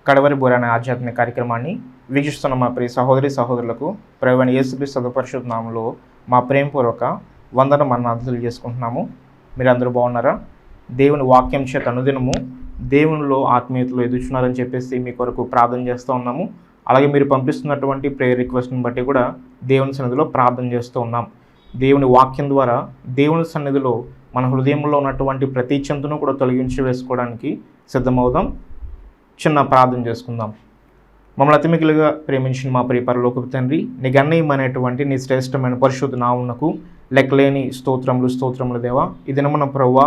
కడవరి బోర అనే ఆధ్యాత్మిక కార్యక్రమాన్ని వీక్షిస్తున్న మా ప్రియ సహోదరి సహోదరులకు ప్రభువైన యేసుక్రీస్తు పరిశుద్ధ నామములో మా ప్రేమపూర్వక వందన మన్నాలు తెలియజేసుకుంటున్నాము. మీరందరూ బాగున్నారా? దేవుని వాక్యం చేత అనుదినము దేవునిలో ఆత్మీయతలో ఎదుగుతున్నారని చెప్పేసి మీ కొరకు ప్రార్థన చేస్తూ ఉన్నాము. అలాగే మీరు పంపిస్తున్నటువంటి ప్రేయర్ రిక్వెస్ట్ని బట్టి కూడా దేవుని సన్నిధిలో ప్రార్థన చేస్తూ ఉన్నాం. దేవుని వాక్యం ద్వారా దేవుని సన్నిధిలో మన హృదయంలో ఉన్నటువంటి ప్రతి చింతను కూడా తొలగించి వేసుకోవడానికి సిద్ధమవుదాం. చిన్న ప్రార్థన చేసుకుందాం. మమ్మల్ని అతిమికిలుగా ప్రేమించిన మా ప్రియ పరలోకపు తండ్రి, నీ గణనీయమైనటువంటి నీ శ్రేష్టమైన పరిశుద్ధ నామమునకు లెక్కలేని స్తోత్రములు దేవా. ఈ దినమున ప్రభువా,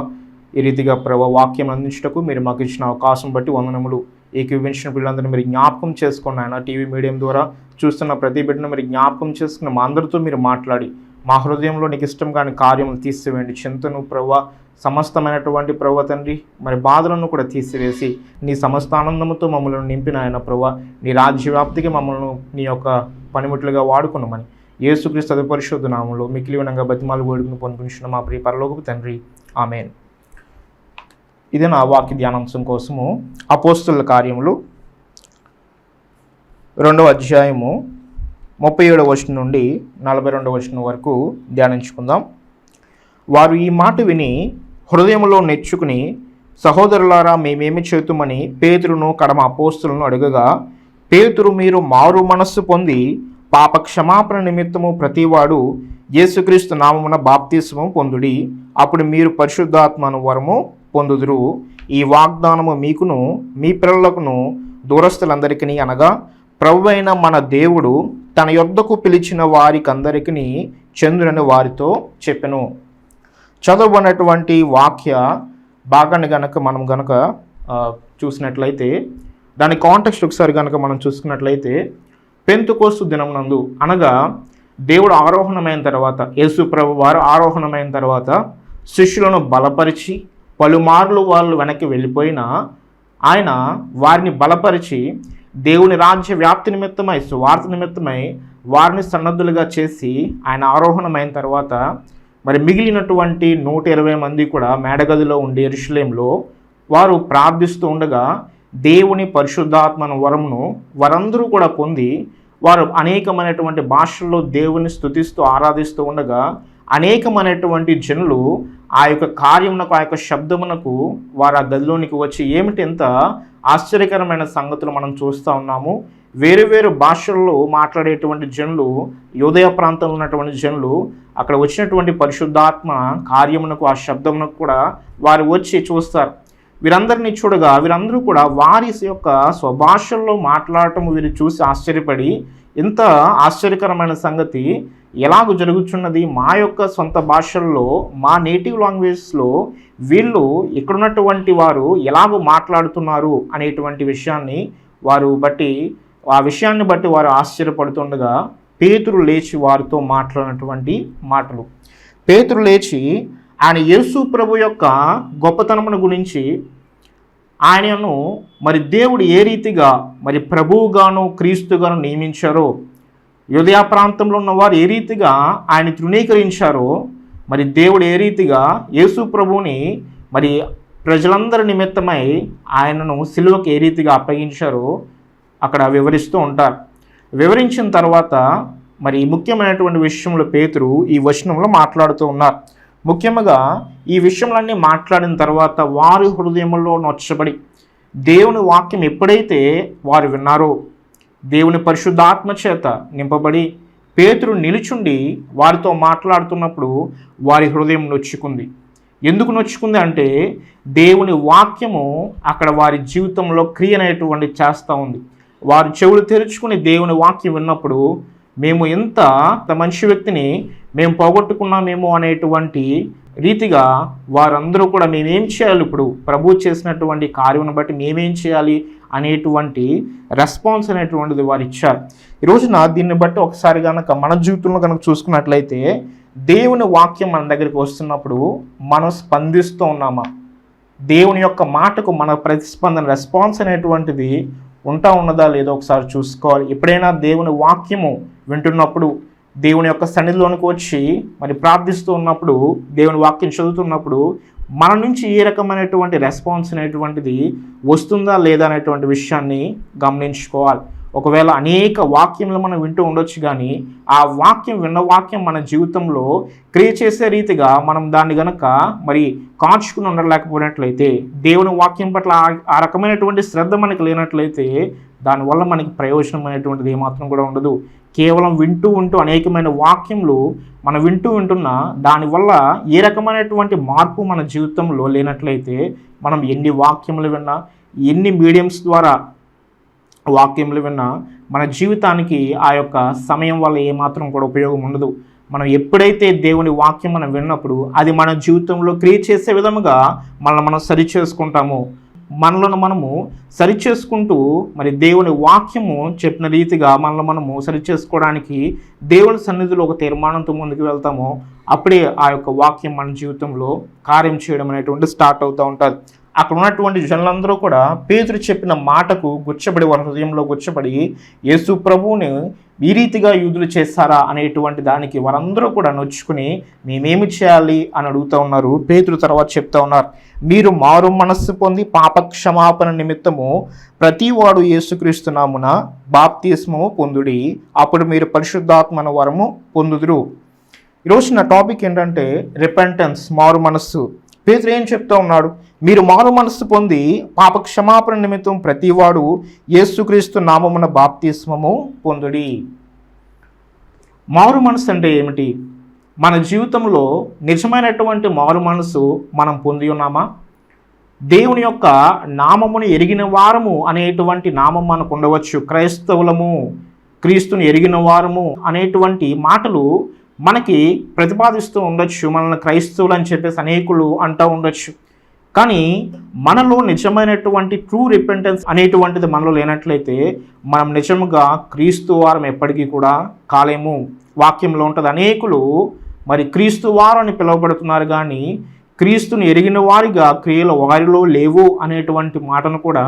ఈ రీతిగా ప్రభువా వాక్యం అందించుటకు మీరు మాకు ఇచ్చిన అవకాశం బట్టి వందనములు. ఏకీవించిన పిల్లలందరూ మీరు జ్ఞాపకం చేసుకున్న ఆయన టీవీ మీడియం ద్వారా చూస్తున్న ప్రతి బిడ్డను మీరు జ్ఞాపకం చేసుకున్న మా అందరితో మీరు మాట్లాడి మా హృదయంలో నీకు ఇష్టం కాని కార్యములు తీసివేయండి. చింతను ప్రభువా, సమస్తమైనటువంటి ప్రభువ తండ్రి మరి బాధలను కూడా తీసివేసి నీ సమస్త ఆనందముతో మమ్మల్ని నింపిన ఆయన ప్రభువ, నీ రాజ్యవ్యాప్తికి మమ్మల్ని నీ యొక్క పనిముట్లుగా వాడుకున్నామని యేసుక్రీస్తు పరిశుద్ధ నామములో మిక్కిలి వినంగా బతిమాలు వేడుకుని పొందుకున్న మా ప్రియ పరలోకపు తండ్రి, ఆమేన్. ఇదే నా వాక్య ధ్యానాంశం కోసము అపోస్తుల కార్యములు 2వ అధ్యాయము 37వ వచనం నుండి 42వ వచనం వరకు ధ్యానించుకుందాం. వారు ఈ మాట విని హృదయంలో నెచ్చుకుని, సహోదరులారా మేమేమి చేతుమని పేతురును కడమ అపోస్తులను అడగగా, పేతురు, మీరు మారు మనస్సు పొంది పాప క్షమాపణ నిమిత్తము ప్రతివాడు యేసుక్రీస్తు నామమున బాప్తిస్మము పొందుడి, అప్పుడు మీరు పరిశుద్ధాత్మను వరము పొందుదురు. ఈ వాగ్దానము మీకును మీ పిల్లలకును దూరస్తులందరికీ, అనగా ప్రభువైన మన దేవుడు తన యొద్దకు పిలిచిన వారికందరికీ చెందునని వారితో చెప్పెను. చదవబడినటువంటి వాక్య భాగాన్ని మనం గనక చూసినట్లయితే, దాని కాంటెక్స్ట్ ఒకసారి కనుక మనం చూసుకున్నట్లయితే, పెంతెకోస్తు దినమునందు అనగా దేవుడు ఆరోహణమైన తర్వాత, యేసు ప్రభు వారు ఆరోహణమైన తర్వాత శిష్యులను బలపరిచి పలుమార్లు వాళ్ళు వెనక్కి వెళ్ళిపోయినా ఆయన వారిని బలపరిచి దేవుని రాజ్య వ్యాప్తి నిమిత్తమై, సువార్త నిమిత్తమై వారిని సన్నద్ధులుగా చేసి ఆయన ఆరోహణమైన తర్వాత మరి మిగిలినటువంటి 120 మంది కూడా మేడగదిలో ఉండి యెరూషలేములో వారు ప్రార్థిస్తూ ఉండగా దేవుని పరిశుద్ధాత్మను వరమును వారందరూ కూడా పొంది వారు అనేకమైనటువంటి భాషల్లో దేవుని స్తుతిస్తూ ఆరాధిస్తూ ఉండగా అనేకమైనటువంటి జనులు ఆ యొక్క కార్యమునకు, ఆ యొక్క శబ్దమునకు వారు ఆ గదిలోనికి వచ్చి, ఏమిటి ఎంత ఆశ్చర్యకరమైన సంగతులు మనం చూస్తూ ఉన్నాము. వేరు వేరు భాషల్లో మాట్లాడేటువంటి జనులు, యూదయ ప్రాంతంలో ఉన్నటువంటి జనులు అక్కడ వచ్చినటువంటి పరిశుద్ధాత్మ కార్యమునకు, ఆ శబ్దమునకు కూడా వారు వచ్చి చూస్తారు. వీరందరినీ చూడగా వీరందరూ కూడా వారి యొక్క స్వభాషల్లో మాట్లాడటం వీరు చూసి ఆశ్చర్యపడి, ఇంత ఆశ్చర్యకరమైన సంగతి ఎలాగ జరుగుతున్నది, మా యొక్క సొంత భాషల్లో, మా నేటివ్ లాంగ్వేజ్లో వీళ్ళు ఇక్కడున్నటువంటి వారు ఎలాగో మాట్లాడుతున్నారు అనేటువంటి విషయాన్ని ఆ విషయాన్ని బట్టి వారు ఆశ్చర్యపడుతుండగా పేతురు లేచి వారితో మాట్లాడినటువంటి మాటలు. పేతురు లేచి ఆయన యేసు ప్రభు యొక్క గొప్పతనమును గురించి, ఆయనను మరి దేవుడు ఏ రీతిగా మరి ప్రభువుగాను క్రీస్తుగాను నియమించారో, యూదయ ప్రాంతంలో ఉన్నవారు ఏ రీతిగా ఆయన తృణీకరించారో, మరి దేవుడు ఏ రీతిగా యేసు ప్రభువుని మరి ప్రజలందరి నిమిత్తమై ఆయనను సిలువకు ఏ రీతిగా అప్పగించారో అక్కడ వివరిస్తూ ఉంటారు. వివరించిన తర్వాత మరి ముఖ్యమైనటువంటి విషయంలో పేతురు ఈ వచనంలో మాట్లాడుతూ ఉన్నారు. ముఖ్యంగా ఈ విషయంలన్నీ మాట్లాడిన తర్వాత వారి హృదయంలో నొచ్చబడి దేవుని వాక్యం ఎప్పుడైతే వారు విన్నారో, దేవుని పరిశుద్ధాత్మ చేత నింపబడి పేతురు నిలుచుండి వారితో మాట్లాడుతున్నప్పుడు వారి హృదయం నొచ్చుకుంది. ఎందుకు నొచ్చుకుంది అంటే, దేవుని వాక్యము అక్కడ వారి జీవితంలో క్రియనటువంటి చేస్తూ ఉంది. వారు చెవులు తెరుచుకుని దేవుని వాక్యం విన్నప్పుడు, మేము ఎంత మంచి వ్యక్తిని మేము పోగొట్టుకున్నామేమో అనేటువంటి రీతిగా వారందరూ కూడా మేమేం చేయాలి, ఇప్పుడు ప్రభు చేసినటువంటి కార్యం బట్టి మేమేం చేయాలి అనేటువంటి రెస్పాన్స్ అనేటువంటిది వారు ఇచ్చారు. ఈ రోజున దీన్ని బట్టి ఒకసారి కనుక మన జీవితంలో కనుక చూసుకున్నట్లయితే, దేవుని వాక్యం మన దగ్గరికి వస్తున్నప్పుడు మనం స్పందిస్తూ ఉన్నామా, దేవుని యొక్క మాటకు మన ప్రతిస్పందన, రెస్పాన్స్ అనేటువంటిది ఉన్నదా లేదో ఒకసారి చూసుకోవాలి. ఎప్పుడైనా దేవుని వాక్యము వింటున్నప్పుడు, దేవుని యొక్క సన్నిధిలోనికి వచ్చి మరి ప్రార్థిస్తూ ఉన్నప్పుడు, దేవుని వాక్యం చదువుతున్నప్పుడు మన నుంచి ఏ రకమైనటువంటి రెస్పాన్స్ అనేటువంటిది వస్తుందా లేదా అనేటువంటి విషయాన్ని గమనించుకోవాలి. ఒకవేళ అనేక వాక్యములు మనం వింటూ ఉండొచ్చు, కానీ ఆ వాక్యం విన్న వాక్యం మన జీవితంలో క్రియ చేసే రీతిగా మనం దాన్ని గనక మరి కాచుకుని ఉండలేకపోయినట్లయితే, దేవుని వాక్యం పట్ల ఆ రకమైనటువంటి శ్రద్ధ మనకి లేనట్లయితే దానివల్ల మనకి ప్రయోజనం అనేటువంటిది ఏమాత్రం కూడా ఉండదు. కేవలం వింటూ అనేకమైన వాక్యములు మనం వింటున్నా దానివల్ల ఏ రకమైనటువంటి మార్పు మన జీవితంలో లేనట్లయితే, మనం ఎన్ని వాక్యములు విన్నా, ఎన్ని మీడియంస్ ద్వారా వాక్యములు విన్నా మన జీవితానికి ఆ యొక్క సమయం వల్ల ఏమాత్రం కూడా ఉపయోగం ఉండదు. మనం ఎప్పుడైతే దేవుని వాక్యం మనం విన్నప్పుడు అది మన జీవితంలో క్రియ చేసే విధముగా మనం సరిచేసుకుంటాము. మనలను మనము సరిచేసుకుంటూ మరి దేవుని వాక్యము చెప్పిన రీతిగా మనము సరిచేసుకోవడానికి దేవుని సన్నిధిలో ఒక తీర్మానంతో ముందుకు వెళ్తాము. అప్పుడే ఆ యొక్క వాక్యం మన జీవితంలో కార్యం చేయడం అనేటువంటి స్టార్ట్ అవుతూ ఉంటుంది. అక్కడ ఉన్నటువంటి జనులందరూ కూడా పేతురు చెప్పిన మాటకు గుచ్చబడి, వారి హృదయంలో గుచ్చబడి, యేసు ప్రభువుని ఈ రీతిగా యూదులు చేస్తారా అనేటువంటి దానికి వారందరూ కూడా నొచ్చుకుని మేమేమి చేయాలి అని అడుగుతూ ఉన్నారు. పేతురు తర్వాత చెప్తా ఉన్నారు, మీరు మారు మనస్సు పొంది పాప క్షమాపణ నిమిత్తము ప్రతివాడు యేసుక్రీస్తు నామున బాప్తిస్మము పొందుడి, అప్పుడు మీరు పరిశుద్ధాత్మన వరము పొందుదురు. ఈరోజు నా టాపిక్ ఏంటంటే రిపెంటెన్స్, మారు మనస్సు. పేతురు ఏం చెప్తా ఉన్నాడు? మీరు మారు మనస్సు పొంది పాప క్షమాపణ నిమిత్తం ప్రతివాడు యేసుక్రీస్తు నామమున బాప్తిస్మము పొందుడి. మారు మనస్సు అంటే ఏమిటి? మన జీవితంలో నిజమైనటువంటి మారు మనస్సు మనం పొంది ఉన్నామా? దేవుని యొక్క నామమును ఎరిగిన వారము అనేటువంటి నామం మనకు ఉండవచ్చు. క్రైస్తవులము, క్రీస్తుని ఎరిగిన వారము అనేటువంటి మాటలు మనకి ప్రతిపాదిస్తూ ఉండొచ్చు. మనల్ని క్రైస్తవులు అని చెప్పేసి అనేకులు అంటూ ఉండొచ్చు. కానీ మనలో నిజమైనటువంటి ట్రూ రిపెంటెన్స్ అనేటువంటిది మనలో లేనట్లయితే మనం నిజముగా క్రీస్తు వారం ఎప్పటికీ కూడా కాలేము. వాక్యంలో ఉంటుంది, అనేకులు మరి క్రీస్తు వారు అని పిలువబడుతున్నారు, కానీ క్రీస్తుని ఎరిగిన వారిగా క్రియలు వారిలో లేవు అనేటువంటి మాటను కూడా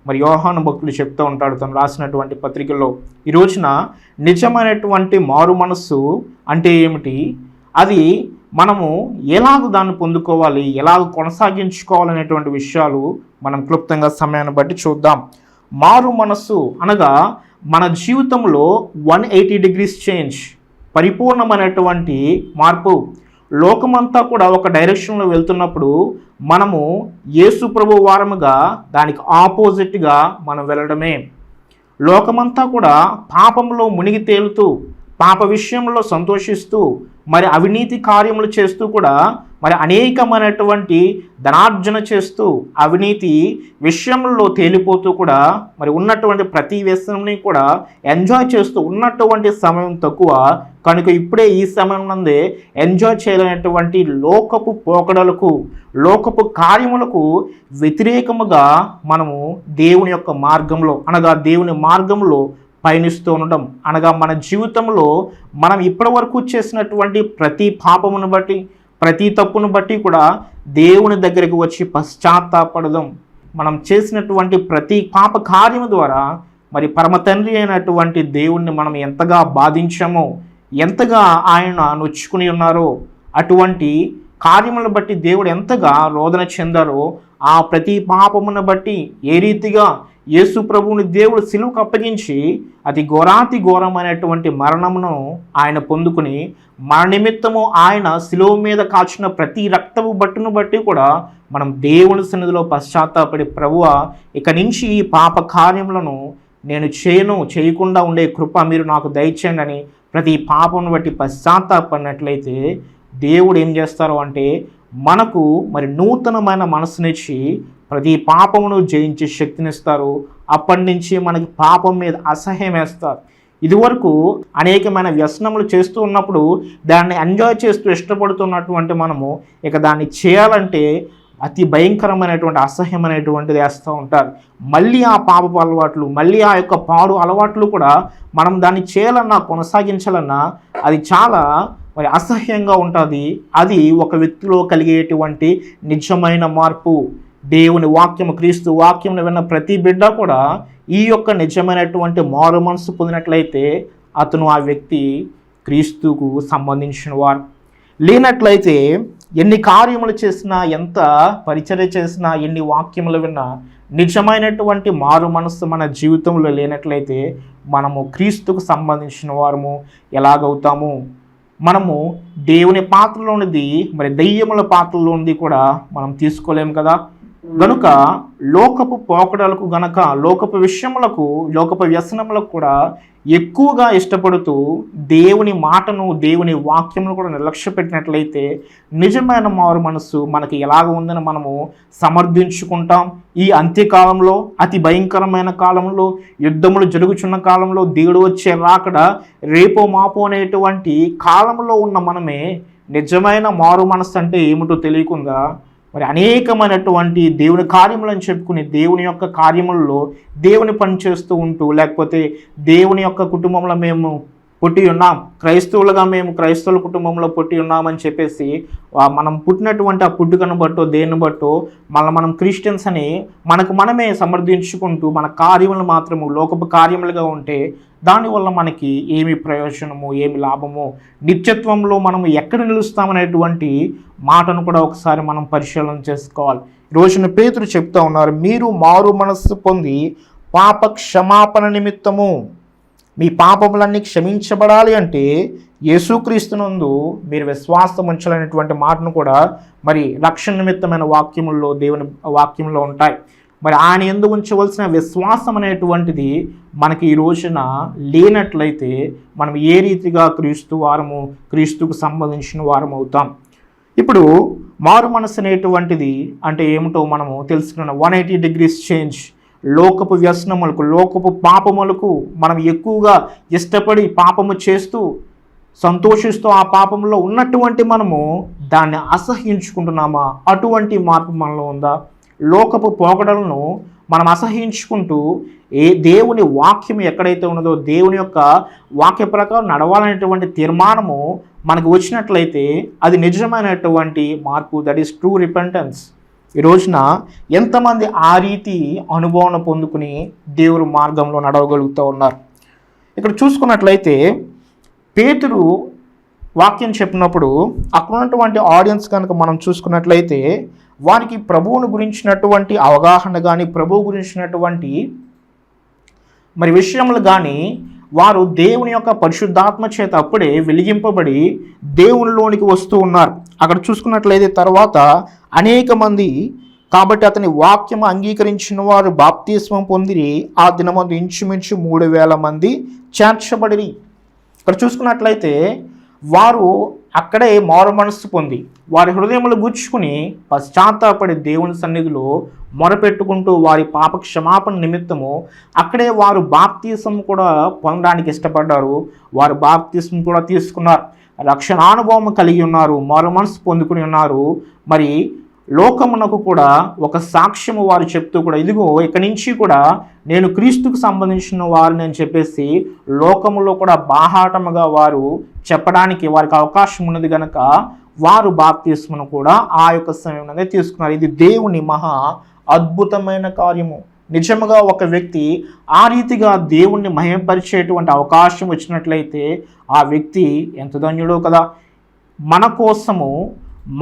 మరి యోహాను భక్తులు చెప్తూ ఉంటాడు తను రాసినటువంటి పత్రికల్లో. ఈ రోజున నిజమైనటువంటి మారు మనస్సు అంటే ఏమిటి, అది మనము ఎలాగ దాన్ని పొందుకోవాలి, ఎలాగ కొనసాగించుకోవాలనేటువంటి విషయాలు మనం క్లుప్తంగా సమయాన్ని బట్టి చూద్దాం. మారు మనస్సు అనగా మన జీవితంలో 180 degrees చేంజ్, పరిపూర్ణమైనటువంటి మార్పు. లోకమంతా కూడా ఒక డైరెక్షన్లో వెళ్తున్నప్పుడు మనము యేసు ప్రభు వారముగా దానికి ఆపోజిట్గా మనం వెళ్ళడమే. లోకమంతా కూడా పాపంలో మునిగి తేలుతూ, పాప విషయంలో సంతోషిస్తూ, మరి అవినీతి కార్యములు చేస్తూ కూడా మరి అనేకమైనటువంటి ధనార్జన చేస్తూ, అవినీతి విషయంలో తేలిపోతూ కూడా మరి ఉన్నటువంటి ప్రతి వ్యసనంని కూడా ఎంజాయ్ చేస్తూ ఉన్నటువంటి సమయం తక్కువ కనుక ఇప్పుడే ఈ సమయం నందే ఎంజాయ్ చేయలేనటువంటి లోకపు పోకడలకు, లోకపు కార్యములకు వ్యతిరేకముగా మనము దేవుని యొక్క మార్గంలో అనగా దేవుని మార్గంలో పయనిస్తూ ఉండడం, అనగా మన జీవితంలో మనం ఇప్పటి వరకు చేసినటువంటి ప్రతి పాపమును బట్టి, ప్రతి తప్పును బట్టి కూడా దేవుని దగ్గరికి వచ్చి పశ్చాత్తాపడదాం. మనం చేసినటువంటి ప్రతి పాప కార్యము ద్వారా మరి పరమ తండ్రి అయినటువంటి దేవుణ్ణి మనం ఎంతగా బాధించామో, ఎంతగా ఆయన నొచ్చుకుని ఉన్నారో, అటువంటి కార్యములను బట్టి దేవుడు ఎంతగా రోదన చెందారో, ఆ ప్రతి పాపమును బట్టి ఏ రీతిగా యేసు ప్రభువుని దేవుడు సిలువకు అప్పగించి అతి ఘోరాతి ఘోరమైనటువంటి మరణమును ఆయన పొందుకుని మన నిమిత్తము ఆయన సిలువ మీద కాచిన ప్రతి రక్తపు బట్టును బట్టి కూడా మనం దేవుని సన్నిధిలో పశ్చాత్తాపడి, ప్రభువా ఇక నుంచి ఈ పాప కార్యములను నేను చేయకుండా ఉండే కృప మీరు నాకు దయచేయండి అని ప్రతి పాపమును బట్టి పశ్చాత్తాపడినట్లయితే దేవుడు ఏం చేస్తారు అంటే మనకు మరి నూతనమైన మనసునిచ్చి ప్రతి పాపమును జయించే శక్తినిస్తారు. అప్పటి నుంచి మనకి పాపం మీద అసహ్యం వేస్తారు. ఇదివరకు అనేకమైన వ్యసనములు చేస్తూ ఉన్నప్పుడు దాన్ని ఎంజాయ్ చేస్తూ ఇష్టపడుతున్నటువంటి మనము ఇక దాన్ని చేయాలంటే అతి భయంకరమైనటువంటి అసహ్యమైనటువంటిది వేస్తూ ఉంటారు. మళ్ళీ ఆ పాపపు అలవాట్లు, మళ్ళీ ఆ యొక్క పాడు అలవాట్లు కూడా మనం దాన్ని చేయాలన్నా కొనసాగించాలన్నా అది చాలా మరి అసహ్యంగా ఉంటుంది. అది ఒక వ్యక్తిలో కలిగేటువంటి నిజమైన మార్పు. దేవుని వాక్యము, క్రీస్తు వాక్యమును విన్న ప్రతి బిడ్డ కూడా ఈ యొక్క నిజమైనటువంటి మారు మనసు పొందినట్లయితే అతను, ఆ వ్యక్తి క్రీస్తుకు సంబంధించిన వారు. లేనట్లయితే ఎన్ని కార్యములు చేసినా, ఎంత పరిచర్య చేసినా, ఎన్ని వాక్యములు విన్నా నిజమైనటువంటి మారు మనస్సు మన జీవితంలో లేనట్లయితే మనము క్రీస్తుకు సంబంధించిన వారము ఎలాగవుతాము? మనము దేవుని పాత్రలోనిది మరి దెయ్యముల పాత్రలోనిది కూడా మనం తీసుకోలేము కదా. గనుక లోకపు పోకడలకు గనక, లోకపు విషయములకు, లోకపు వ్యసనములకు కూడా ఎక్కువగా ఇష్టపడుతూ దేవుని మాటను, దేవుని వాక్యమును కూడా నిర్లక్ష్య పెట్టినట్లయితే నిజమైన మారు మనస్సు మనకి ఎలాగ ఉందని మనము సమర్థించుకుంటాం. ఈ అంత్యకాలంలో, అతి భయంకరమైన కాలంలో, యుద్ధములు జరుగుచున్న కాలంలో, దేవుడు వచ్చే రాకడ రేపో మాపో అనేటువంటి కాలంలో ఉన్న మనమే నిజమైన మారు మనస్సు అంటే ఏమిటో తెలియకుండా మరి అనేకమైనటువంటి దేవుని కార్యములను చెప్పుకుని దేవుని యొక్క కార్యములలో దేవుని పని చేస్తూ ఉంటూ, లేకపోతే దేవుని యొక్క కుటుంబంలో మేము పుట్టి ఉన్నాం, క్రైస్తవులుగా మేము క్రైస్తవుల కుటుంబంలో పుట్టి ఉన్నామని చెప్పేసి మనం పుట్టినటువంటి ఆ పుట్టుకను బట్టో దేన్ని బట్టో మనం క్రిస్టియన్స్ అని మనకు మనమే సమర్థించుకుంటూ మన కార్యములు మాత్రము లోకపు కార్యములుగా ఉంటే దానివల్ల మనకి ఏమి ప్రయోజనము, ఏమి లాభము, నిత్యత్వంలో మనము ఎక్కడ నిలుస్తామనేటువంటి మాటను కూడా ఒకసారి మనం పరిశీలన చేసుకోవాలి. రోజున పేతురు చెప్తా ఉన్నారు, మీరు మారు మనస్సు పొంది పాప క్షమాపణ నిమిత్తము మీ పాపములన్నీ క్షమించబడాలి అంటే యేసుక్రీస్తునందు మీరు విశ్వాసం ఉంచాలనేటువంటి మాటను కూడా మరి రక్షణ నిమిత్తమైన వాక్యముల్లో, దేవుని వాక్యంలో ఉంటాయి. మరి ఆయన యందు ఉంచవలసిన విశ్వాసం అనేటువంటిది మనకి ఈ రోజున లేనట్లయితే మనం ఏ రీతిగా క్రీస్తుకు సంబంధించిన వారం అవుతాం. ఇప్పుడు మారు మనసు అనేటువంటిది అంటే ఏమిటో మనము తెలుసుకున్నాం. 180 degrees చేంజ్. లోకపు వ్యసనములకు, లోకపు పాపములకు మనం ఎక్కువగా ఇష్టపడి పాపము చేస్తూ సంతోషిస్తూ ఆ పాపంలో ఉన్నటువంటి మనము దాన్ని అసహ్యించుకుంటున్నామా? అటువంటి మార్పు మనలో ఉందా? లోకపు పోకడలను మనం అసహ్యించుకుంటూ దేవుని వాక్యం ఎక్కడైతే ఉన్నదో దేవుని యొక్క వాక్య ప్రకారం నడవాలనేటువంటి తీర్మానము మనకు వచ్చినట్లయితే అది నిజమైనటువంటి మార్పు, దట్ ఈస్ ట్రూ రిపెంటెన్స్. ఈ రోజున ఎంతమంది ఆ రీతి అనుభవం పొందుకుని దేవుని మార్గంలో నడవగలుగుతూ ఉన్నారు? ఇక్కడ చూసుకున్నట్లయితే పేతురు వాక్యం చెప్పినప్పుడు అక్కడ ఉన్నటువంటి ఆడియన్స్ కనుక మనం చూసుకున్నట్లయితే వారికి ప్రభువును గురించినటువంటి అవగాహన కానీ, ప్రభువు గురించినటువంటి మరి విషయములు కానీ వారు దేవుని యొక్క పరిశుద్ధాత్మ చేత అప్పుడే వెలిగింపబడి దేవునిలోనికి వస్తూ ఉన్నారు. అక్కడ చూసుకున్నట్లయితే తర్వాత అనేక మంది కాబట్టి అతని వాక్యం అంగీకరించిన వారు బాప్తిస్మం పొందిరి. ఆ దినమందు ఇంచుమించు 3,000 మంది చేర్చబడిరి. ఇక్కడ చూసుకున్నట్లయితే వారు అక్కడే మారు మనస్సు పొంది వారి హృదయములు గుచ్చుకుని పశ్చాత్తాపడి దేవుని సన్నిధిలో మొరపెట్టుకుంటూ వారి పాప క్షమాపణ నిమిత్తము అక్కడే వారు బాప్తిసం కూడా పొందడానికి ఇష్టపడ్డారు. వారు బాప్తిసం కూడా తీసుకున్నారు, రక్షణానుభవం కలిగి ఉన్నారు, మారు మనస్సు పొందుకుని ఉన్నారు. మరి లోకమునకు కూడా ఒక సాక్ష్యము వారు చెప్తూ కూడా ఇదిగో ఇక నుంచి కూడా నేను క్రీస్తుకు సంబంధించిన వారిని అని చెప్పేసి లోకములో కూడా బాహాటముగా వారు చెప్పడానికి వారికి అవకాశం ఉన్నది కనుక వారు బాప్తిస్మను కూడా ఆ యొక్క సమయంలోనే తీసుకున్నారు. ఇది దేవుని మహా అద్భుతమైన కార్యము. నిజముగా ఒక వ్యక్తి ఆ రీతిగా దేవుణ్ణి మహిమపరిచేటువంటి అవకాశం వచ్చినట్లయితే ఆ వ్యక్తి ఎంత ధన్యుడో కదా. మన కోసము,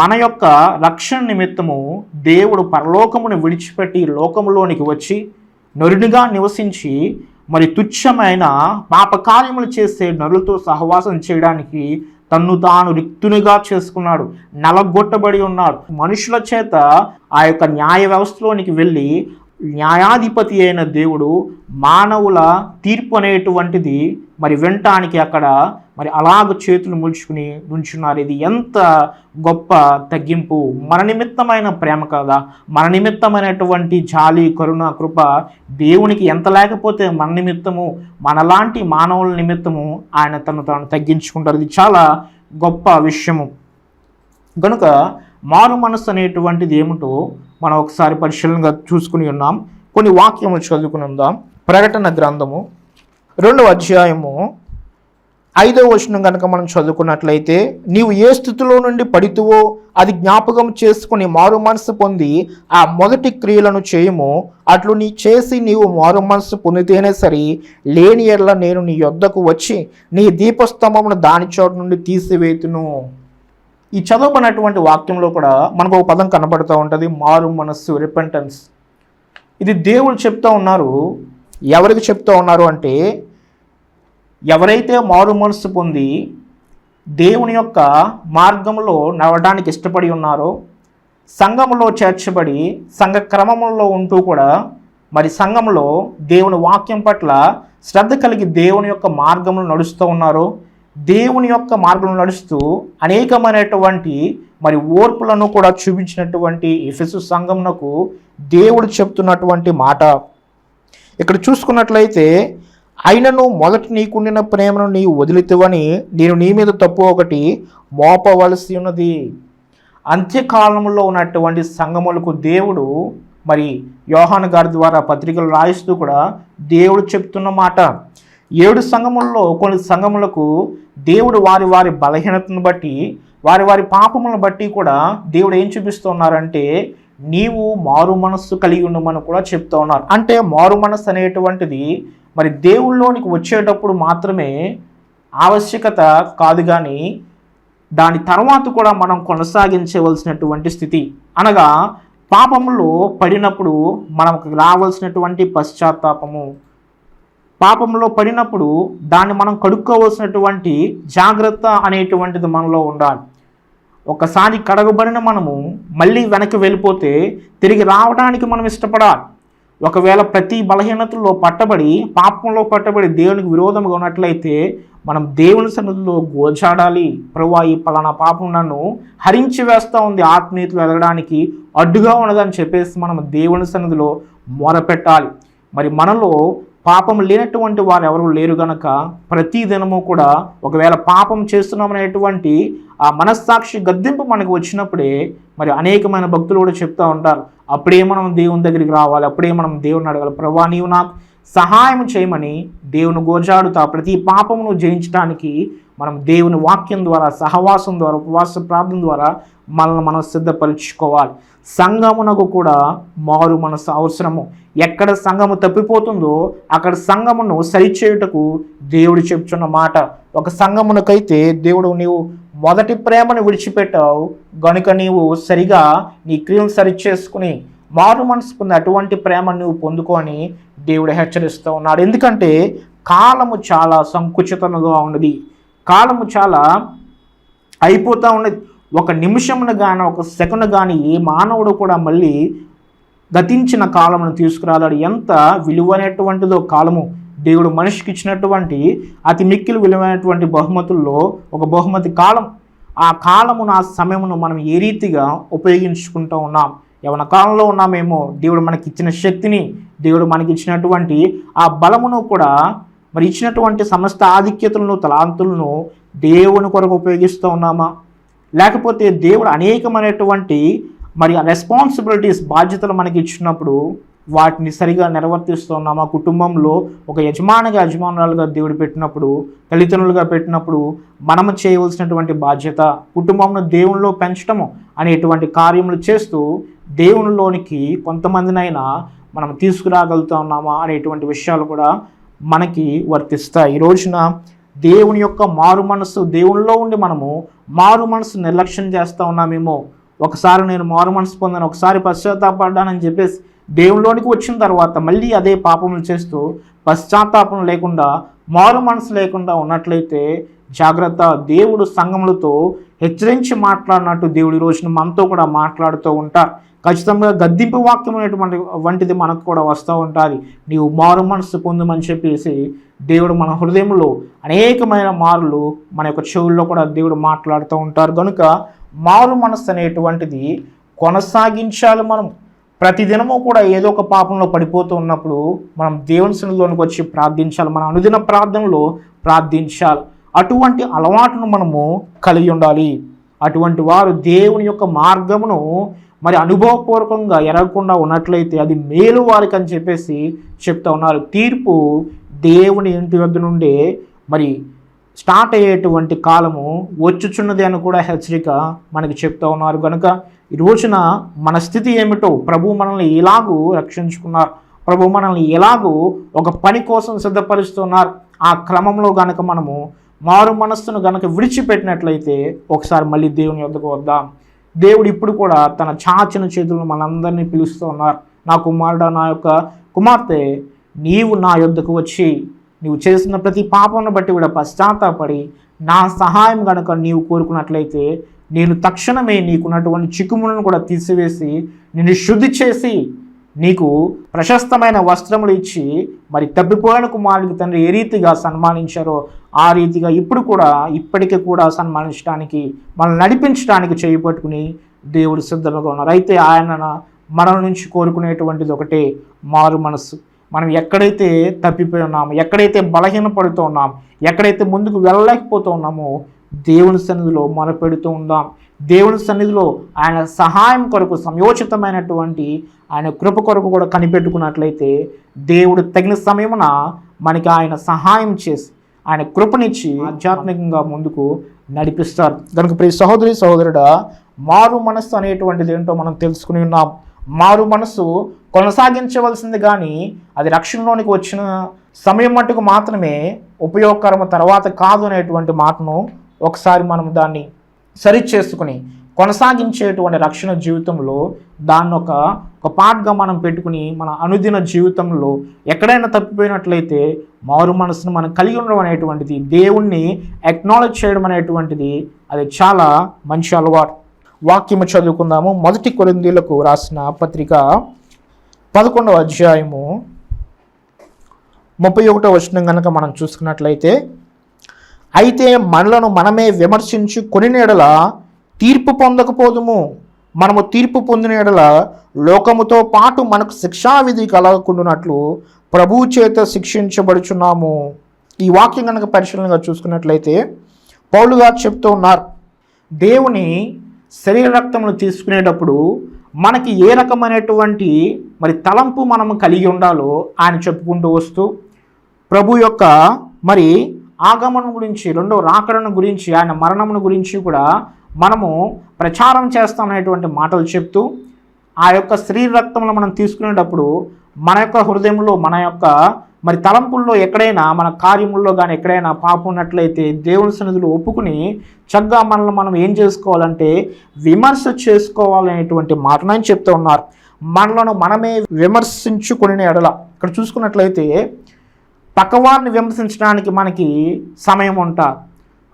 మన యొక్క రక్షణ నిమిత్తము దేవుడు పరలోకమును విడిచిపెట్టి లోకములోనికి వచ్చి నరునిగా నివసించి మరి తుచ్చమైన పాపకార్యములు చేసే నరులతో సహవాసం చేయడానికి తన్ను తాను రిక్తునిగా చేసుకున్నాడు, నలగొట్టబడి ఉన్నాడు. మనుషుల చేత ఆ యొక్క న్యాయ వ్యవస్థలోనికి వెళ్ళి న్యాయాధిపతి అయిన దేవుడు మానవుల తీర్పు అనేటువంటిది మరి వినటానికి అక్కడ మరి అలాగ చేతులు ముడుచుకుని నుంచున్నారు. ఇది ఎంత గొప్ప తగ్గింపు! మన నిమిత్తమైన ప్రేమ కదా, మన నిమిత్తమైనటువంటి జాలి, కరుణ, కృప దేవునికి ఎంత లేకపోతే మన నిమిత్తము, మనలాంటి మానవుల నిమిత్తము ఆయన తను తాను తగ్గించుకుంటారు. ఇది చాలా గొప్ప విషయము. కనుక మారు మనస్సు అనేటువంటిది ఏమిటో మనం ఒకసారి పరిశీలనగా చూసుకుని ఉన్నాం. కొన్ని వాక్యములు చదువుకుని ఉందాం. ప్రకటన గ్రంథము 2వ అధ్యాయము 5వ వచనం కనుక మనం చదువుకున్నట్లయితే, నీవు ఏ స్థితిలో నుండి పడితువో అది జ్ఞాపకం చేసుకుని మారు మనస్సు పొంది ఆ మొదటి క్రియలను చేయము. అట్లు చేసి నీవు మారు మనస్సు పొందితేనే సరి, లేని ఎడల నేను నీ యొద్దకు వచ్చి నీ దీపస్తంభమును దాని చోటు నుండి తీసివేతును. ఈ చదవబడినటువంటి వాక్యంలో కూడా మనకు ఒక పదం కనబడుతూ ఉంటుంది, మారు మనస్సు, రిపెంటెన్స్. ఇది దేవుడు చెప్తూ ఉన్నారు. ఎవరికి చెప్తూ ఉన్నారు అంటే, ఎవరైతే మారు మనస్సు పొంది దేవుని యొక్క మార్గంలో నడవడానికి ఇష్టపడి ఉన్నారో, సంఘములో చేర్చబడి సంఘ క్రమంలో ఉంటూ కూడా మరి సంఘంలో దేవుని వాక్యం పట్ల శ్రద్ధ కలిగి దేవుని యొక్క మార్గంలో నడుస్తూ ఉన్నారో, దేవుని యొక్క మార్గంలో నడుస్తూ అనేకమైనటువంటి మరి ఓర్పులను కూడా చూపించినటువంటి ఎఫెసు సంఘమునకు దేవుడు చెప్తున్నటువంటి మాట. ఇక్కడ చూసుకున్నట్లయితే, అయినను మొదట నీకుండిన ప్రేమను నీవు వదిలితివని నేను నీ మీద తప్పు ఒకటి మోపవలసి ఉన్నది. అంత్యకాలంలో ఉన్నటువంటి సంఘములకు దేవుడు మరి యోహాను గారి ద్వారా పత్రికలు రాయిస్తూ కూడా దేవుడు చెప్తున్న మాట. 7 సంఘములలో కొన్ని సంఘములకు దేవుడు వారి వారి బలహీనతను బట్టి, వారి వారి పాపములను బట్టి కూడా దేవుడు ఏం చూపిస్తున్నారంటే, నీవు మారు మనస్సు కలిగి ఉండమని కూడా చెప్తూ ఉన్నారు. అంటే మారు మనస్సు అనేటువంటిది మరి దేవుళ్ళలోనికి వచ్చేటప్పుడు మాత్రమే ఆవశ్యకత కాదు, కానీ దాని తర్వాత కూడా మనం కొనసాగించవలసినటువంటి స్థితి. అనగా పాపములో పడినప్పుడు మనకు రావాల్సినటువంటి పశ్చాత్తాపము, పాపంలో పడినప్పుడు దాన్ని మనం కడుక్కోవలసినటువంటి జాగ్రత్త అనేటువంటిది మనలో ఉండాలి. ఒకసారి కడగబడిన మనము మళ్ళీ వెనక్కి వెళ్ళిపోతే తిరిగి రావడానికి మనం ఇష్టపడాలి. ఒకవేళ ప్రతి బలహీనతల్లో పట్టబడి, పాపంలో పట్టబడి దేవునికి విరోధంగా ఉన్నట్లయితే మనం దేవుని సన్నిధిలో గోజాడాలి. ప్రభువా, ఈ పలానా పాపం నన్ను హరించి వేస్తూ ఉంది, ఆత్మీయతలు ఎదగడానికి అడ్డుగా ఉన్నదని చెప్పేసి మనం దేవుని సన్నిధిలో మొరపెట్టాలి. మరి మనలో పాపం లేనటువంటి వారు ఎవరు లేరు గనక ప్రతి దినము కూడా ఒకవేళ పాపం చేస్తున్నామనేటువంటి ఆ మనస్సాక్షి గద్దింపు మనకు వచ్చినప్పుడే మరి అనేకమైన భక్తులు కూడా చెప్తూ ఉంటారు, అప్పుడే మనం దేవుని దగ్గరికి రావాలి, అప్పుడే మనం దేవుని అడగాలి. ప్రభువా, నీవు నాకు సహాయం చేయమని దేవుని గోజాడుతా ప్రతి పాపమును జయించడానికి మనం దేవుని వాక్యం ద్వారా, సహవాసం ద్వారా, ఉపవాస ప్రార్థన ద్వారా మనల్ని మనం సిద్ధపరచుకోవాలి. సంఘమునకు కూడా మారు మనసు అవసరము. ఎక్కడ సంఘము తప్పిపోతుందో అక్కడ సంఘమును సరిచేయుటకు దేవుడు చెప్తున్న మాట. ఒక సంఘమునకైతే దేవుడు, నీవు మొదటి ప్రేమను విడిచిపెట్టావు గనుక నీవు సరిగా నీ క్రియలు సరిచేసుకుని మారు మనసు పొంది అటువంటి ప్రేమను నువ్వు పొందుకొని దేవుడు హెచ్చరిస్తూ ఉన్నాడు. ఎందుకంటే కాలము చాలా సంకుచితంగా ఉన్నది, కాలము చాలా అయిపోతూ ఉన్నది. ఒక నిమిషమును కానీ, ఒక సెకండ్ కానీ ఏ మానవుడు కూడా మళ్ళీ గతించిన కాలమును తీసుకురాలేడు. ఎంత విలువైనటువంటిదో కాలము. దేవుడు మనిషికి ఇచ్చినటువంటి అతి మిక్కిలి విలువైనటువంటి బహుమతుల్లో ఒక బహుమతి కాలం. ఆ కాలమును, ఆ సమయమును మనం ఏ రీతిగా ఉపయోగించుకుంటూ ఉన్నాం. యవన కాలంలో ఉన్నామేమో, దేవుడు మనకి ఇచ్చిన శక్తిని, దేవుడు మనకి ఇచ్చినటువంటి ఆ బలమును కూడా, మరి ఇచ్చినటువంటి సమస్త ఆధిక్యతలను, తలాంతులను దేవుని కొరకు ఉపయోగిస్తూ ఉన్నామా? లేకపోతే దేవుడు అనేకమైనటువంటి మరి రెస్పాన్సిబిలిటీస్, బాధ్యతలు మనకి ఇచ్చినప్పుడు వాటిని సరిగా నిర్వర్తిస్తున్నామా? కుటుంబంలో ఒక యజమానురాలుగా దేవుడు పెట్టినప్పుడు, తల్లిదండ్రులుగా పెట్టినప్పుడు మనము చేయవలసినటువంటి బాధ్యత కుటుంబంను దేవునిలో పెంచడము అనేటువంటి కార్యములు చేస్తూ దేవునిలోనికి కొంతమందినైనా మనం తీసుకురాగలుగుతా ఉన్నామా అనేటువంటి విషయాలు కూడా మనకి వర్తిస్తాయి. ఈ రోజున దేవుని యొక్క మారు మనసు, దేవునిలో ఉండి మనము మారు మనసు నిర్లక్ష్యం చేస్తూ ఉన్నామేమో. ఒకసారి నేను మారు మనసు పొందాను, ఒకసారి పశ్చాత్తాపడ్డానని చెప్పేసి దేవునిలోనికి వచ్చిన తర్వాత మళ్ళీ అదే పాపములు చేస్తూ పశ్చాత్తాపం లేకుండా, మారు మనసు లేకుండా ఉన్నట్లయితే జాగ్రత్త. దేవుడు సంఘములతో హెచ్చరించి మాట్లాడినట్టు దేవుడి రోజున మనతో కూడా మాట్లాడుతూ ఉంటారు. ఖచ్చితంగా గద్దింపు వాక్యం అనేటువంటి వంటిది మనకు కూడా వస్తూ ఉంటుంది. నీవు మారు మనసు పొందమని చెప్పేసి దేవుడు మన హృదయంలో అనేకమైన మారులు మన యొక్క చెవుల్లో కూడా దేవుడు మాట్లాడుతూ ఉంటారు. కనుక మారు మనసు అనేటువంటిది కొనసాగించాలి. మనం ప్రతిదినము కూడా ఏదో ఒక పాపంలో పడిపోతూ ఉన్నప్పుడు మనం దేవుని సన్నిధిలోనికి వచ్చి ప్రార్థించాలి. మన అనుదిన ప్రార్థనలో ప్రార్థించాలి. అటువంటి అలవాటును మనము కలిగి ఉండాలి. అటువంటి వారు దేవుని యొక్క మార్గమును మరి అనుభవపూర్వకంగా ఎరగకుండా ఉన్నట్లయితే అది మేలు వారికి అని చెప్పేసి చెప్తా ఉన్నారు. తీర్పు దేవుని ఇంటి వద్ద నుండే మరి స్టార్ట్ అయ్యేటువంటి కాలము వచ్చుచున్నది అని కూడా హెచ్చరిక మనకి చెప్తా ఉన్నారు. కనుక ఈ రోజున మన స్థితి ఏమిటో, ప్రభు మనల్ని ఎలాగూ రక్షించుకున్నారు, ప్రభు మనల్ని ఎలాగూ ఒక పని కోసం సిద్ధపరుస్తున్నారు, ఆ క్రమంలో కనుక మనము మారు మనస్సును గనక విడిచిపెట్టినట్లయితే ఒకసారి మళ్ళీ దేవుని యొద్దకు వద్దాం. దేవుడు ఇప్పుడు కూడా తన చాచిన చేతులను మనందరినీ పిలుస్తూ ఉన్నారు. నా కుమారుడా, నా యొక్క కుమార్తె, నీవు నా యొద్దకు వచ్చి నీవు చేసిన ప్రతి పాపంను బట్టి కూడా పశ్చాత్తాపడి నా సహాయం కనుక నీవు కోరుకున్నట్లయితే నేను తక్షణమే నీకున్నటువంటి చిక్కుములను కూడా తీసివేసి నిన్ను శుద్ధి చేసి నీకు ప్రశస్తమైన వస్త్రములు ఇచ్చి మరి తప్పిపోయిన కుమారుడికి తండ్రి ఏ రీతిగా సన్మానించారో ఆ రీతిగా ఇప్పటికీ కూడా సన్మానించడానికి మనల్ని నడిపించడానికి చేయబట్టుకుని దేవుడు సిద్ధంగా ఉన్నారు. అయితే ఆయన మన నుంచి కోరుకునేటువంటిది ఒకటే, మారు మనస్సు. మనం ఎక్కడైతే తప్పిపోయి ఉన్నామో, ఎక్కడైతే బలహీనపడుతూ ఉన్నాం, ఎక్కడైతే ముందుకు వెళ్ళలేకపోతూ ఉన్నామో దేవుని సన్నిధిలో మొరపెడుతూ ఉందాం. దేవుని సన్నిధిలో ఆయన సహాయం కొరకు సమయోచితమైనటువంటి ఆయన కృప కొరకు కూడా కనిపెట్టుకున్నట్లయితే దేవుడు తగిన సమయమున మనకి ఆయన సహాయం చేసి ఆయన కృపనిచ్చి ఆధ్యాత్మికంగా ముందుకు నడిపిస్తారు. కనుక ప్రియ సహోదరి సహోదరుడా, మారు మనస్సు అనేటువంటిది ఏంటో మనం తెలుసుకుని ఉన్నాం. మారు మనస్సు కొనసాగించవలసింది, కానీ అది రక్షణలోనికి వచ్చిన సమయం మట్టుకు మాత్రమే ఉపయోగకరము, తర్వాత కాదు అనేటువంటి మాటను ఒకసారి మనం దాన్ని సరిచేసుకుని కొనసాగించేటువంటి రక్షణ జీవితంలో దాన్ని ఒక పార్ట్గా మనం పెట్టుకుని మన అనుదిన జీవితంలో ఎక్కడైనా తప్పిపోయినట్లయితే మారు మనసును మనం కలిగి ఉండడం అనేటువంటిది, దేవుణ్ణి అక్నాలెడ్జ్ చేయడం అనేటువంటిది అది చాలా మంచి అలవాటు. వాక్యము చదువుకుందాము. 1 కొరింథీయులకు రాసిన పత్రిక 11వ అధ్యాయము 31వ వచనం కనుక మనం చూసుకున్నట్లయితే, అయితే మనలను మనమే విమర్శించుకొని ఎడల తీర్పు పొందకపోదుము. మనము తీర్పు పొందిన ఎడల లోకముతో పాటు మనకు శిక్షావిధి కలగకుండానట్లు ప్రభువు చేత శిక్షించబడుచున్నాము. ఈ వాక్యం కనుక పరిశీలనగా చూసుకున్నట్లయితే పౌలు గారు చెప్తూ ఉన్నారు, దేవుని శరీర రక్తములు తీసుకునేటప్పుడు మనకి ఏ రకమైనటువంటి మరి తలంపు మనము కలిగి ఉండాలో ఆయన చెప్పుకుంటూ వస్తూ ప్రభు యొక్క మరి ఆగమనం గురించి, రెండో రాకడను గురించి, ఆయన మరణమును గురించి కూడా మనము ప్రచారం చేస్తామనేటువంటి మాటలు చెప్తూ ఆ యొక్క శరీర రక్తంలో మనం తీసుకునేటప్పుడు మన యొక్క హృదయంలో, మన యొక్క మరి తలంపుల్లో ఎక్కడైనా, మన కార్యముల్లో కానీ ఎక్కడైనా పాపం ఉన్నట్లయితే దేవుని సన్నిధిలో ఒప్పుకుని చక్కగా మనల్ని మనం ఏం చేసుకోవాలంటే విమర్శ చేసుకోవాలనేటువంటి మాటను ఆయన చెప్తూ ఉన్నారు. మనలను మనమే విమర్శించుకునే ఎడల, ఇక్కడ చూసుకున్నట్లయితే పక్కవారిని విమర్శించడానికి మనకి సమయం ఉంటుంది.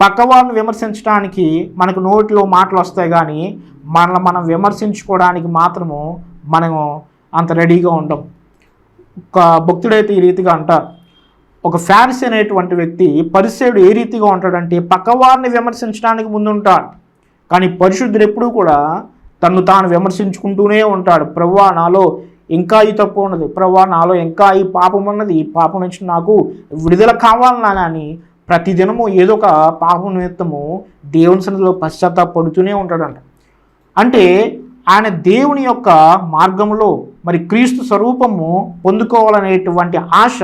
పక్కవారిని విమర్శించడానికి మనకు నోటిలో మాటలు వస్తాయి, కానీ మనల్ని మనం విమర్శించుకోవడానికి మాత్రము మనము అంత రెడీగా ఉండం. ఒక భక్తుడైతే ఈ రీతిగా అంటారు, ఒక ఫారిసీ అనేటువంటి వ్యక్తి పరిసేయుడు ఏ రీతిగా ఉంటాడంటే పక్కవారిని విమర్శించడానికి ముందుంటాడు, కానీ పరిశుద్ధుడు ఎప్పుడూ కూడా తను తాను విమర్శించుకుంటూనే ఉంటాడు. ప్రభువా, నాలో ఇంకా ఈ తప్పు ఉన్నది, ప్రభువా నాలో ఇంకా ఈ పాపం ఉన్నది, ఈ పాపం నుంచి నాకు విడుదల కావాలన్నా అని ప్రతిదినము ఏదో ఒక పాపం నిమిత్తము దేవుని సన్నిధిలో పశ్చాత్తాపడుతూనే ఉంటాడంట. అంటే ఆయన దేవుని యొక్క మార్గంలో మరి క్రీస్తు స్వరూపము పొందుకోవాలనేటువంటి ఆశ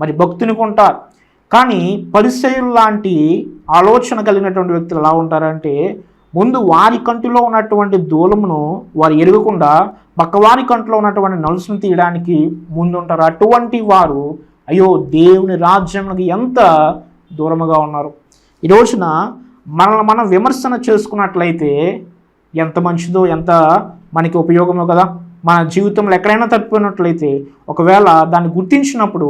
మరి భక్తునికి ఉంటారు. కానీ పరిసయ్యులు లాంటి ఆలోచన కలిగినటువంటి వ్యక్తులు ఎలా ఉంటారంటే ముందు వారి కంటిలో ఉన్నటువంటి దూలమును వారు ఎరగకుండా పక్కవారి కంటిలో ఉన్నటువంటి నలుసును తీయడానికి ముందుంటారు. అటువంటి వారు అయ్యో దేవుని రాజ్యానికి ఎంత దూరముగా ఉన్నారు. ఈ రోజున మనల్ని మనం విమర్శన చేసుకున్నట్లయితే ఎంత మంచిదో, ఎంత మనకి ఉపయోగమో కదా. మన జీవితంలో ఎక్కడైనా తప్పిపోయినట్లయితే ఒకవేళ దాన్ని గుర్తించినప్పుడు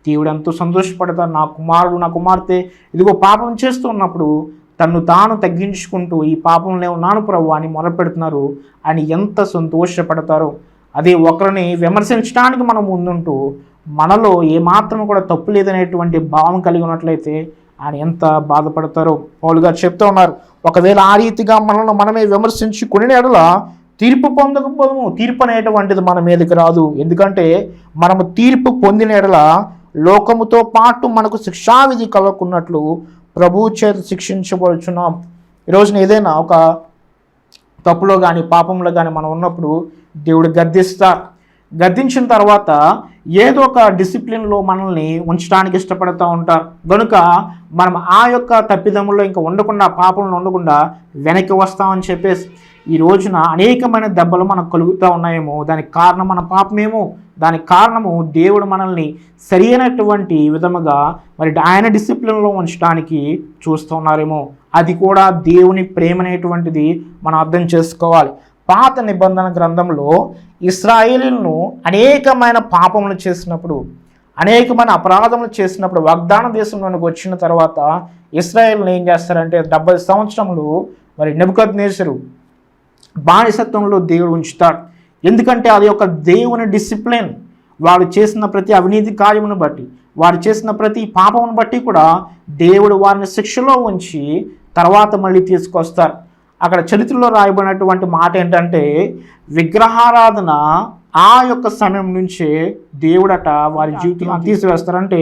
దేవుడు ఎంతో సంతోషపడతారు. నా కుమారుడు, నా కుమార్తె ఇదిగో పాపం చేస్తూ ఉన్నప్పుడు తను తాను తగ్గించుకుంటూ ఈ పాపంలో ఉన్నాను ప్రభు అని మొరపెడుతున్నారు అని ఎంత సంతోషపడతారో. అదే ఒకరిని విమర్శించడానికి మనం ముందుంటూ మనలో ఏమాత్రం కూడా తప్పు లేదనేటువంటి భావం కలిగి ఉన్నట్లయితే ఆయన ఎంత బాధపడతారో పౌలు గారు చెప్తూ ఉన్నారు. ఒకవేళ ఆ రీతిగా మనల్ని మనమే విమర్శించుకునే ఎడల తీర్పు పొందకపోవము. తీర్పు అనేటువంటిది మన మీదకి రాదు. ఎందుకంటే మనము తీర్పు పొందిన ఎడల లోకముతో పాటు మనకు శిక్షావిధి కలగకున్నట్లు ప్రభువు చేత శిక్షించబడుచున్నాం. ఈరోజున ఏదైనా ఒక తప్పులో కానీ పాపంలో కానీ మనం ఉన్నప్పుడు దేవుడు గద్దించిన తర్వాత ఏదో ఒక డిసిప్లిన్లో మనల్ని ఉంచడానికి ఇష్టపడుతూ ఉంటారు. కనుక మనం ఆ యొక్క తప్పిదముల్లో ఇంకా ఉండకుండా, పాపంలో ఉండకుండా వెనక్కి వస్తామని చెప్పేసి ఈ రోజున అనేకమైన దెబ్బలు మనకు కలుగుతూ ఉన్నాయేమో, దానికి కారణం మన పాపమేమో, దానికి కారణము దేవుడు మనల్ని సరైనటువంటి విధముగా మరి ఆయన డిసిప్లిన్లో ఉంచడానికి చూస్తూ ఉన్నారేమో. అది కూడా దేవుని ప్రేమ అనేటువంటిది మనం అర్థం చేసుకోవాలి. పాత నిబంధన గ్రంథంలో ఇశ్రాయేలీయులను అనేకమైన పాపములు చేసినప్పుడు, అనేకమైన అపరాధములు చేసినప్పుడు వాగ్దాన దేశంలోనికి వచ్చిన తర్వాత ఇశ్రాయేలును ఏం చేస్తారంటే 70 సంవత్సరములు మరి నెబుకద్నెజరు బానిసత్వంలో దేవుడు ఉంచుతాడు. ఎందుకంటే అది ఒక దేవుని డిసిప్లిన్. వారు చేసిన ప్రతి అవినీతి కార్యమును బట్టి, వారు చేసిన ప్రతి పాపమును బట్టి కూడా దేవుడు వారిని శిక్షలో ఉంచి తర్వాత మళ్ళీ తీసుకొస్తారు. అక్కడ చరిత్రలో రాయబడినటువంటి మాట ఏంటంటే, విగ్రహారాధన ఆ యొక్క సమయం నుంచే దేవుడట వారి జీవితం తీసివేస్తారంటే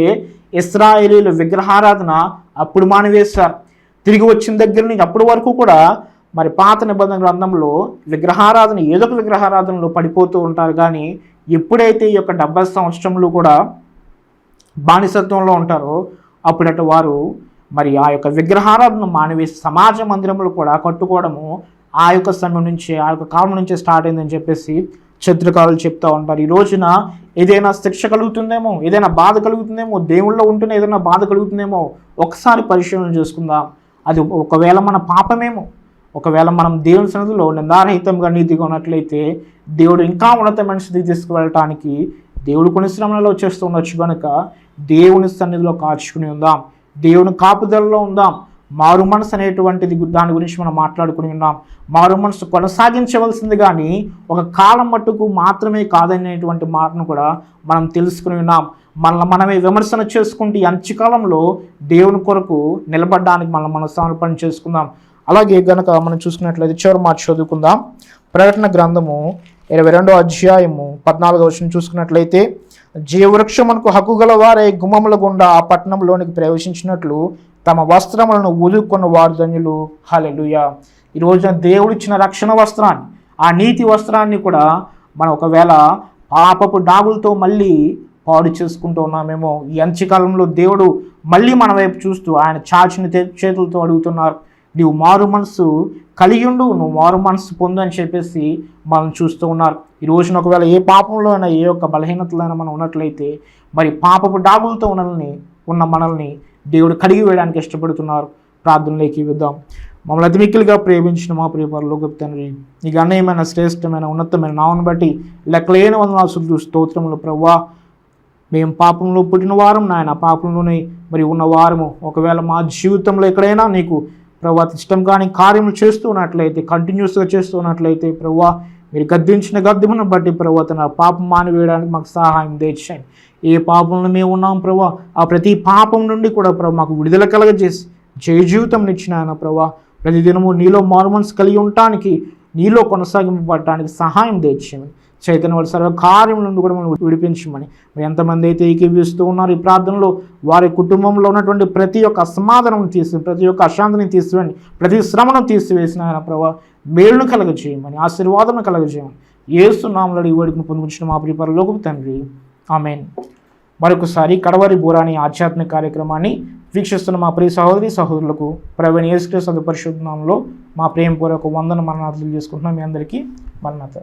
ఇశ్రాయేలీయులు విగ్రహారాధన అప్పుడు మానివేస్తారు. తిరిగి వచ్చిన దగ్గర నుంచి అప్పటి వరకు కూడా మరి పాత నిబంధన గ్రంథంలో విగ్రహారాధన ఏదో ఒక విగ్రహారాధనలో పడిపోతూ ఉంటారు. కానీ ఎప్పుడైతే ఈ యొక్క 70 సంవత్సరములు కూడా బానిసత్వంలో ఉంటారో అప్పుడట వారు మరి ఆ యొక్క విగ్రహారాధన మానివేసి సమాజ మందిరములు కూడా కట్టుకోవడము ఆ యొక్క సమయం నుంచే, ఆ యొక్క కాలం నుంచే స్టార్ట్ అయిందని చెప్పేసి చరిత్రకారులు చెప్తూ ఉంటారు. ఈ రోజున ఏదైనా శిక్ష కలుగుతుందేమో, ఏదైనా బాధ కలుగుతుందేమో, దేవుళ్ళో ఉంటేనే ఏదైనా బాధ కలుగుతుందేమో ఒకసారి పరిశీలన చేసుకుందాం. అది ఒకవేళ మన పాపమేమో, ఒకవేళ మనం దేవుని సన్నిధిలో నిందారహితంగా నీతిగా ఉన్నట్లయితే దేవుడు ఇంకా ఉన్నతమైన స్థితికి తీసుకువెళ్ళటానికి దేవుడు కొన్ని శ్రమలలో చేస్తూ ఉండొచ్చు. కనుక దేవుని సన్నిధిలో కాచుకుని ఉందాం, దేవుని కాపుదలలో ఉందాం. మారు మనసు అనేటువంటిది దాని గురించి మనం మాట్లాడుకుని ఉన్నాం. మారు మనసు కొనసాగించవలసింది కానీ ఒక కాలం మట్టుకు మాత్రమే కాదనేటువంటి మాటను కూడా మనం తెలుసుకుని ఉన్నాం. మనమే విమర్శన చేసుకుంటూ ఈ అంత్యకాలంలో దేవుని కొరకు నిలబడడానికి మనం సమర్పణ చేసుకుందాం. అలాగే గనక మనం చూసుకున్నట్లయితే చివరి మాట చదువుకుందాం. ప్రకటన గ్రంథము 22వ అధ్యాయము 14వ వచనం చూసుకున్నట్లయితే, జీవవృక్షమునకు హక్కు గల వారే గుమ్మముల గుండా ఆ పట్టణంలోనికి ప్రవేశించినట్లు తమ వస్త్రములను ఉదుక్కున్న వారు ధన్యులు. హల్లెలూయా. ఈ రోజున దేవుడిచ్చిన రక్షణ వస్త్రాన్ని, ఆ నీతి వస్త్రాన్ని కూడా మనం ఒకవేళ పాపపు డాగులతో మళ్ళీ పాడు చేసుకుంటూ ఉన్నామేమో. ఈ అంత్యకాలంలో దేవుడు మళ్ళీ మన వైపు చూస్తూ ఆయన చాచిన చేతులతో అడుగుతున్నారు, నీవు మారు మనసు కలిగి ఉండు, నువ్వు మారు మనసు పొందు అని చెప్పేసి మనం చూస్తూ ఉన్నారు. ఈ రోజున ఒకవేళ ఏ పాపంలో అయినా, ఏ యొక్క బలహీనతలో అయినా మనం ఉన్నట్లయితే మరి పాపపు డాగులతో ఉన్న మనల్ని దేవుడు కడిగి వేయడానికి ఇష్టపడుతున్నారు. ప్రార్థనలోకి విద్దాం. మమ్మల్ని అతి మిక్కిలిగా ప్రేమించిన మా ప్రియ పరలోకపు తండ్రి, నీకు అన్యాయమైన శ్రేష్టమైన ఉన్నతమైన నామను బట్టి లెక్కలేని వందనాలు స్తోత్రములు ప్రభువా. మేము పాపంలో పుట్టిన వారం నాయన, పాపంలోనే మరి ఉన్న వారము. ఒకవేళ మా జీవితంలో ఎక్కడైనా నీకు ప్రభువా ఇష్టం కానీ కార్యములు చేస్తూ ఉన్నట్లయితే, కంటిన్యూస్గా చేస్తూ ఉన్నట్లయితే ప్రభువా, మీరు గద్దించిన గద్దెమును బట్టి ప్రభువా తన పాపం మానివేయడానికి మాకు సహాయం దయచేయండి. ఏ పాపంలో మేము ఉన్నాం ప్రభువా, ఆ ప్రతి పాపం నుండి కూడా ప్రభు మాకు విడుదల కలగజేసి జయ జీవితం ఇచ్చిన ఆయన ప్రభువా, ప్రతిదినము నీలో మారుమనసు కలిగి ఉండటానికి, నీలో కొనసాగింపబడటానికి సహాయం దయచేయమని, చైతన్య వారి సర్వ కార్యం నుండి కూడా మనం విడిపించమని. మరి ఎంతమంది అయితే ఏకీవిస్తూ ఉన్నారు ఈ ప్రార్థనలో, వారి కుటుంబంలో ఉన్నటువంటి ప్రతి ఒక్క అసమాధానం తీసి, ప్రతి ఒక్క అశాంతిని తీసివేయండి, ప్రతి శ్రమను తీసివేసిన ఆయన ప్రభువా మేలును కలగజేయమని, ఆశీర్వాదం కలగజేయమని యేసు నామములో ఈ వేడుకను పొందుకున్న మా ప్రియ పరలోకపు తండ్రి, ఆమేన్. మరొకసారి కడవరి బోరాని ఆధ్యాత్మిక కార్యక్రమాన్ని వీక్షిస్తున్న మా ప్రియ సహోదరి సహోదరులకు ప్రభువైన యేసుక్రీస్తు పరిశుద్ధ నామములో మా ప్రేమపూర్వక వందన మరణాలు చేసుకుంటున్నాం. మీ అందరికీ మరణాత.